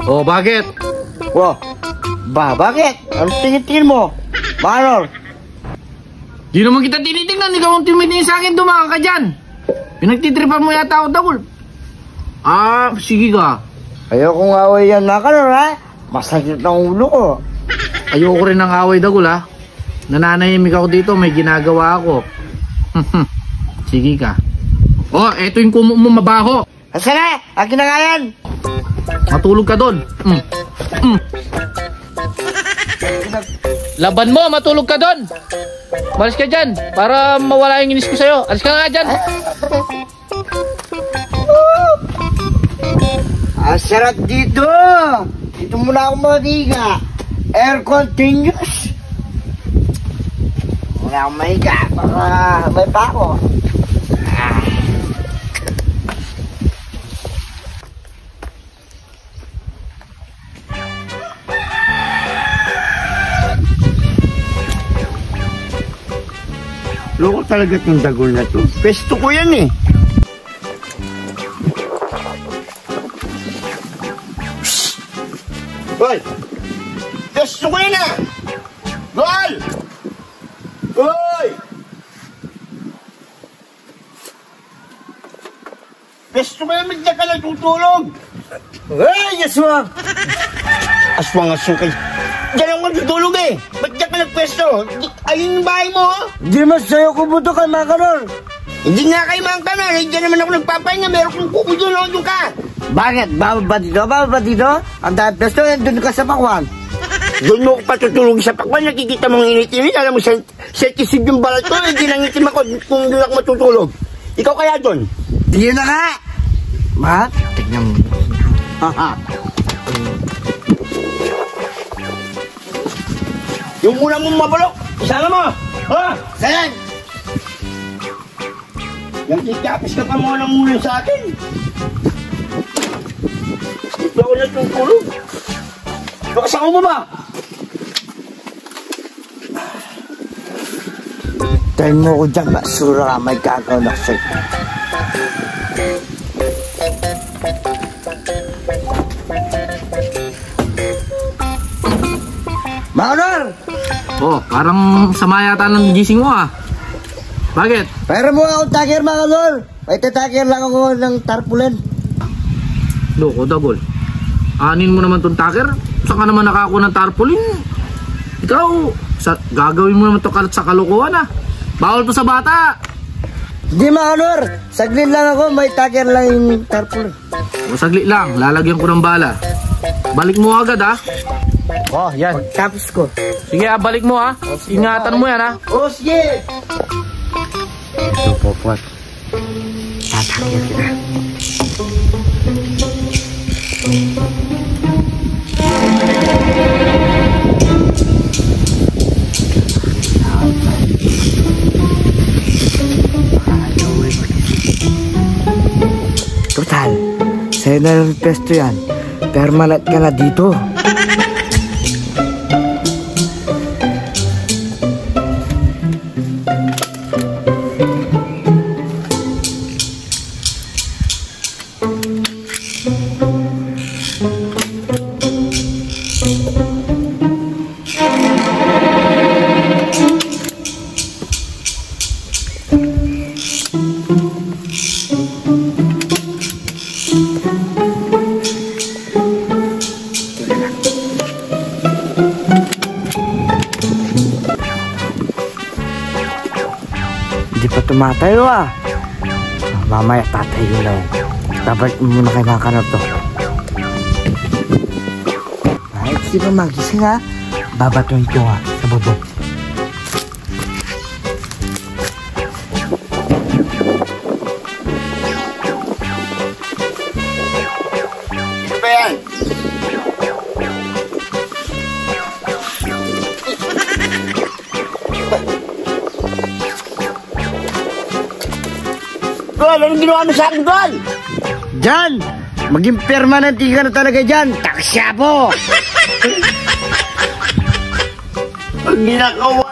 Oh, bakit? Oh, bakit? Ano tingin mo? Manor? Di naman kita tinitingnan, ikaw ang tumitingin sa akin, dumaka ka dyan. Pinagtitripan mo yata ako, Dagol. Sige ka. Ayokong away yan, Makanor, ha? Masakit ang ulo ko. Ayoko rin ng away, Dagol, ha? Nananahimik ako dito, may ginagawa ako. Sige ka. Oh, eto yung kumo mo mabaho. Asala, akin na nga yan. Matulog ka doon. Laban mo, matulog ka doon. Malis ka dyan, para mawala yung inis ko sa'yo. Alis ka nga dyan. Sarap dito. Dito muna ako mahiga. Air continuous. Wala akong mahiga, baka may pa ako. Loko talaga itong Dagol na to. Pesto ko yan eh. Hoy! Pesto ko yan ah! Gol! Hoy! Pesto ko yan, magda ka natutulog! Hey, Aswang! Aswang kayo. Diyan ako natutulog eh! Ba't diyan ka nagpwesto? Ayun yung bahay mo, oh! Hindi mas sa'yo kubuto kay Makanor. Hindi nga kay Makanor, eh, diyan naman ako nagpapahinga, meron kong kubuto, doon ka! Bakit? Bababa dito? Bababa dito? Ang dahil pesto, doon ka sa pakwan. Doon mo ko patutulog sa pakwan, nakikita mong init-init, alam mo, sensitive yung balat ko, hindi nangitim ako kung doon ako matutulog. Ikaw kaya doon? Hindi na nga! Ma? Tignan mo. Haha. Yung muna mong mabulok, isama mo! Ha? Sayan! Yung kikapis ka pa muna sa akin. Dito ako natutulog. Nakasama mo ba? Tayo mo ko dyan, masura ka, may gagaw na sa'yo. Makanor! Oh, parang sama yata ng gising mo ah. Bakit? Pero mo ako takir, Makanor. May tatakir lang ako ng tarpaulin. Loko, Dagol. Anin mo naman tong taker? Saan ka naman nakakuha ng tarpaulin? Ikaw, gagawin mo naman to sa kalokohan ah. Bawal to sa bata. Hindi, Makanor. Saglit lang ako, may takir lang yung tarpaulin. O saglit lang, lalagyan ko ng bala. Balik mo agad ah. Oh, yan. Tapos ko. Sige, balik mo ah. Ingatan mo yan ah. Oh, sige! Ito, Popot. Tatakir kita. Total, sa'yo na lang pesto yan. Permanent ka na dito. Hindi pa tumatayo ah. Mamaya tatayo na yan. Babalik mo muna kay Makanor to. Ay, sino magising ha? Babatuin ko ha sa bubog. Ano ba yan? Gol, anong ginawa mo sa akin, Gol? Diyan! Maging permanent ka na talaga dyan. Taksya po! Pag ginagawa